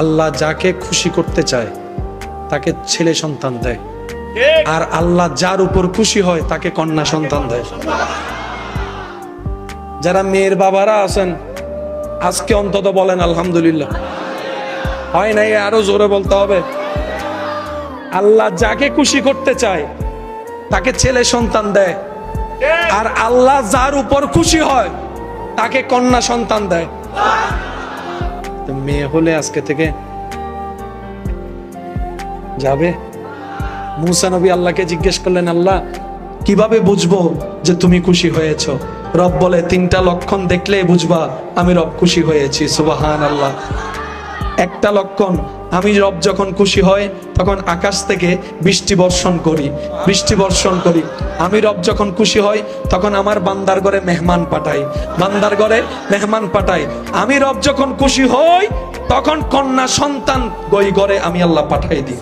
আল্লাহ যাকে খুশি করতে চায় তাকে ছেলে সন্তান দেয়, আর আল্লাহ যার উপর খুশি হয় তাকে কন্যা সন্তান দেয়। যারা মেয়ের বাবারা আছেন আজকে অন্তত বলেন আলহামদুলিল্লাহ। হয় নাই, আরো জোরে বলতে হবে। আল্লাহ যাকে খুশি করতে চায় তাকে ছেলে সন্তান দেয়, আর আল্লাহ যার উপর খুশি হয় তাকে কন্যা সন্তান দেয়। তো মেয়ে হলে আজকে থেকে যাবে। মুসা নবী আল্লাহকে জিজ্ঞেস করলেন, আল্লাহ কিভাবে বুঝবো যে তুমি খুশি হয়েছো? রব বলে 3টা লক্ষণ দেখলে বুঝবা আমি রব খুশি হয়েছি। সুবহানাল্লাহ। একটা লক্ষণ, আমি রব যখন খুশি হয় তখন আকাশ থেকে বৃষ্টি বর্ষণ করি। আমি রব যখন খুশি হয় তখন আমার বান্দার ঘরে মেহমান পাঠাই। আমি রব যখন খুশি হই তখন কন্যা সন্তান গই ঘরে আমি আল্লাহ পাঠাই দিই।